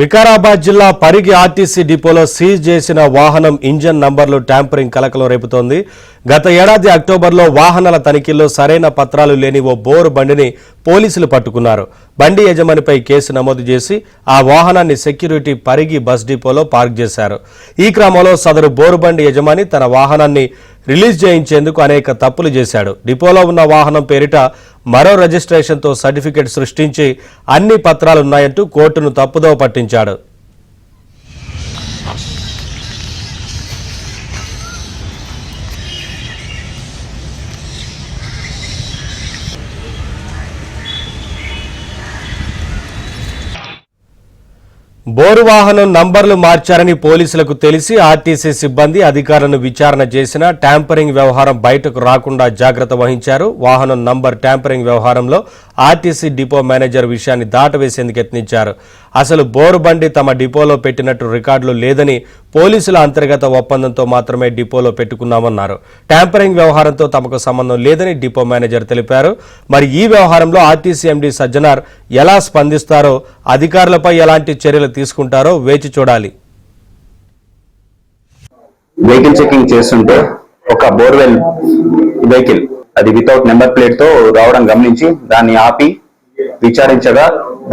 వికారాబాద్ జిల్లా పరిగి ఆర్టీసీ డిపోలో సీజ్ చేసిన వాహనం ఇంజన్ నంబర్లు ట్యాంపరింగ్ కలకలం రేపుతోంది. గత ఏడాది అక్టోబర్లో వాహనాల తనిఖీల్లో సరైన పత్రాలు లేని ఓ బోరు బండిని పోలీసులు పట్టుకున్నారు. బండి యజమానిపై కేసు నమోదు చేసి ఆ వాహనాన్ని సెక్యూరిటీ పరిగి బస్ డిపోలో పార్క్ చేశారు. ఈ క్రమంలో సదరు బోరు బండి యజమాని తన వాహనాన్ని రిలీజ్ చేయించేందుకు అనేక తప్పులు చేశాడు. డిపోలో ఉన్న వాహనం పేరిట మరో రిజిస్ట్రేషన్తో సర్టిఫికెట్ సృష్టించి అన్ని పత్రాలున్నాయంటూ కోర్టును తప్పుదోవ పట్టించాడు. బోరు వాహనం నంబర్లు మార్చారని పోలీసులకు తెలిసి ఆర్టీసీ సిబ్బంది అధికారులను విచారణ చేసినా ట్యాంపరింగ్ వ్యవహారం బయటకు రాకుండా జాగ్రత్త వహించారు. వాహనం నంబర్ ట్యాంపరింగ్ వ్యవహారంలో ఆర్టీసీ డిపో మేనేజర్ విషయాన్ని దాటవేసేందుకు యత్నించారు. అసలు బోరు బండి తమ డిపోలో పెట్టినట్టు రికార్డులు లేదని, పోలీసుల అంతర్గత ఒప్పందంతో మాత్రమే డిపోలో పెట్టుకున్నామన్నారు. ట్యాంపరింగ్ వ్యవహారంతో తమకు సంబంధం లేదని డిపో మేనేజర్ తెలిపారు. మరి ఈ వ్యవహారంలో ఆర్టీసీ ఎండీ సజ్జనార్ ఎలా స్పందిస్తారో, అధికారులపై ఎలాంటి చర్యలు తీసుకుంటారో వేచి చూడాలి. వెహికల్ చెకింగ్ చేస్తుంటే ఒక బోర్వెల్ వెహికల్ అది వితౌట్ నెంబర్ ప్లేట్ తో రావడం గమనించి దాన్ని ఆపి విచారించగా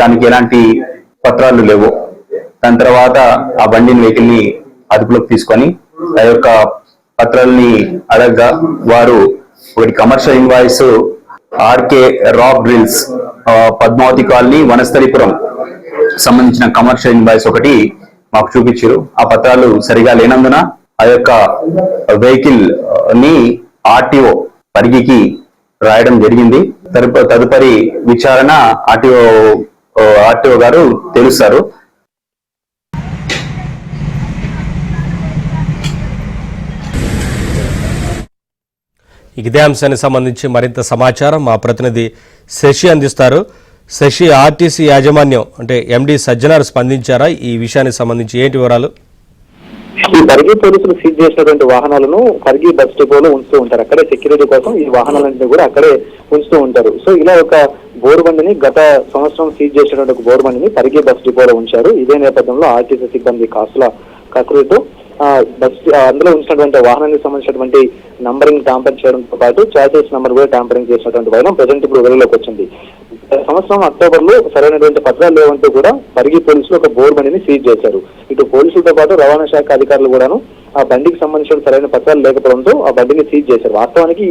దానికి ఎలాంటి పత్రాలు లేవు. దాని తర్వాత ఆ బండిని వెహికల్ ని అదుపులోకి తీసుకొని ఆ యొక్క పత్రాలని అడగగా వారు ఒకటి commercial invoice RK rock drills Padmavathi colony Vanasthalipuram సంబంధించిన కమర్షియల్ ఇన్వాయిస్ ఒకటి మాకు చూపించారు. ఆ పత్రాలు సరిగా లేనందున ఆ యొక్క వెహికల్ ని ఆర్టీఓ పరిగికి రాయడం జరిగింది. తదుపరి విచారణ ఆర్టీఓ గారు తెలుస్తారు. ఇదే అంశానికి సంబంధించి మరింత సమాచారం మా ప్రతినిధి శశి అందిస్తారు. శశి, ఆర్టీసీ యాజమాన్యం అంటే ఎండీ సజ్జనార్ స్పందించారా? ఈ విషయానికి సంబంధించి ఏంటి వివరాలు? ఈ పరిగి పోలీసులు సీజ్ చేసినటువంటి వాహనాలను పరిగి బస్ డిపోలో ఉంచుతూ ఉంటారు. అక్కడే సెక్యూరిటీ కోసం ఈ వాహనాలన్నింటినీ కూడా అక్కడే ఉంచుతూ ఉంటారు. సో ఇలా ఒక బోరు బండిని గత సంవత్సరం సీజ్ చేసినటువంటి ఒక బోరు బండిని పరిగి బస్ డిపోలో ఉంచారు. ఇదే నేపథ్యంలో ఆర్టీసీ సిబ్బంది కాసుల కకృతితో బస్ అందులో ఉంచినటువంటి వాహనానికి సంబంధించినటువంటి నంబరింగ్ ట్యాంపరింగ్ చేయడంతో పాటు చార్జెస్ నంబర్ కూడా ట్యాంపరింగ్ చేసినటువంటి వైనం ప్రజెంట్ ఇప్పుడు వెలుగులోకి వచ్చింది. సంవత్సరం అక్టోబర్ లో సరైనటువంటి పత్రాలు లేవంటూ కూడా పరిగి పోలీసులు ఒక బోర్ బండిని సీజ్ చేశారు. ఇటు పోలీసులతో పాటు రవాణా శాఖ అధికారులు కూడాను ఆ బండికి సంబంధించిన సరైన పత్రాలు లేకపోవడంతో ఆ బండిని సీజ్ చేశారు. వాస్తవానికి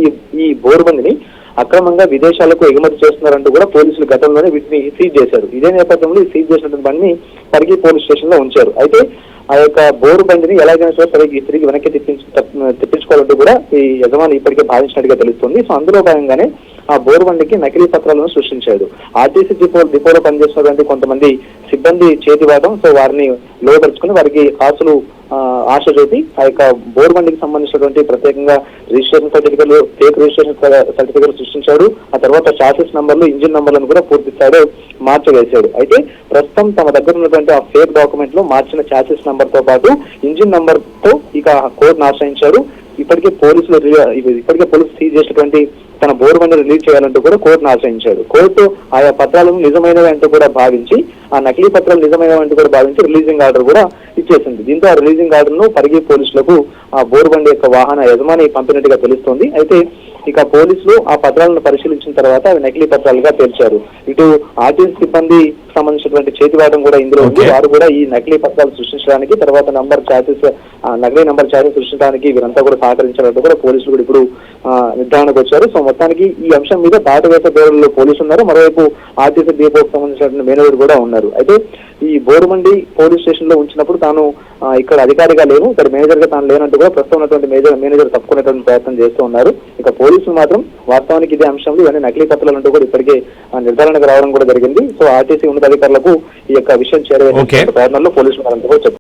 ఈ బోర్ బండిని అక్రమంగా విదేశాలకు ఎగుమతి చేస్తున్నారంటూ కూడా పోలీసులు గతంలోనే వీటిని సీజ్ చేశారు. ఇదే నేపథ్యంలో ఈ సీజ్ చేసినటువంటి బండిని పరిగి పోలీస్ స్టేషన్ లో ఉంచారు. అయితే ఆ యొక్క బోరు బండిని ఎలాగైనా సరే తిరిగి వెనక్కి తెప్పించుకోవాలంటూ కూడా ఈ యజమాని ఇప్పటికే భావించినట్టుగా తెలుస్తుంది. సో అందులో భాగంగానే ఆ బోరు బండికి నకిలీ పత్రాలను సృష్టించాడు. ఆర్టీసీ డిపోలో పనిచేస్తున్నటువంటి కొంతమంది సిబ్బంది చేతివాటం. సో వారిని లోపరుచుకుని వారికి కాసులు ఆశ చూపి ఆ యొక్క బోరు బండికి సంబంధించినటువంటి ప్రత్యేకంగా రిజిస్ట్రేషన్ సర్టిఫికెట్లు, ఫేక్ రిజిస్ట్రేషన్ సర్టిఫికెట్లు సృష్టించాడు. ఆ తర్వాత చాసెస్ నంబర్లు, ఇంజిన్ నంబర్లను కూడా పూర్తి స్థాయిలో మార్చవేశాడు. అయితే ప్రస్తుతం తమ దగ్గర ఉన్నటువంటి ఆ ఫేక్ డాక్యుమెంట్ లో మార్చిన చాసెస్ నంబర్ తో పాటు ఇంజిన్ నంబర్ తో ఇక కోర్టును ఆశ్రయించాడు. ఇప్పటికే పోలీసులు సీజ్ చేసినటువంటి తన బోరు బండి రిలీజ్ చేయాలంటూ కూడా కోర్టును ఆశ్రయించాడు. కోర్టు ఆయా పత్రాలను నిజమైనవి అంటూ కూడా భావించి, ఆ నకిలీ పత్రాలు నిజమైనవి అంటూ కూడా భావించి రిలీజింగ్ ఆర్డర్ కూడా ఇచ్చేసింది. దీంతో ఆ రిలీజింగ్ ఆర్డర్ ను పరిగి పోలీసులకు ఆ బోరు బండి యొక్క వాహన యజమాని పంపినట్టుగా తెలుస్తోంది. అయితే ఇక పోలీసులు ఆ పత్రాలను పరిశీలించిన తర్వాత అవి నకిలీ పత్రాలుగా తేల్చారు. ఇటు ఆర్టీసీ సిబ్బంది సంబంధించినటువంటి చేతివాటం కూడా ఇందులో ఉంది. వారు కూడా ఈ నకిలీ పత్రాలు సృష్టించడానికి, తర్వాత నకిలీ నంబర్ ఛార్జెస్ సృష్టించడానికి వీరంతా కూడా సహకరించినట్టు కూడా పోలీసులు కూడా ఇప్పుడు నిర్ధారణకు వచ్చారు. సో మొత్తానికి ఈ అంశం మీద దాటవేసే ధోరణిలో పోలీసులు ఉన్నారు. మరోవైపు ఆర్టీసీ డిపోకు సంబంధించినటువంటి మేనేజర్ కూడా ఉన్నారు. అయితే ఈ బోరుమండి పోలీస్ స్టేషన్ లో ఉంచినప్పుడు తాను ఇక్కడ అధికారిగా లేను, ఇక్కడ మేనేజర్ గా తాను లేనంటూ కూడా ప్రస్తుతం ఉన్నటువంటి మేనేజర్ తప్పుకునేటువంటి ప్రయత్నం చేస్తూ ఉన్నారు. ఇక పోలీసులు మాత్రం వాస్తవానికి ఇదే అంశంలో ఇవన్నీ నకిలీ పత్రాలు అంటూ కూడా ఇప్పటికే నిర్ధారణకు రావడం కూడా జరిగింది. సో ఆర్టీసీ ఉన్నతాధికారులకు ఈ యొక్క విషయం చేరవేసే ప్రయత్నంలో పోలీసులు చెప్పారు.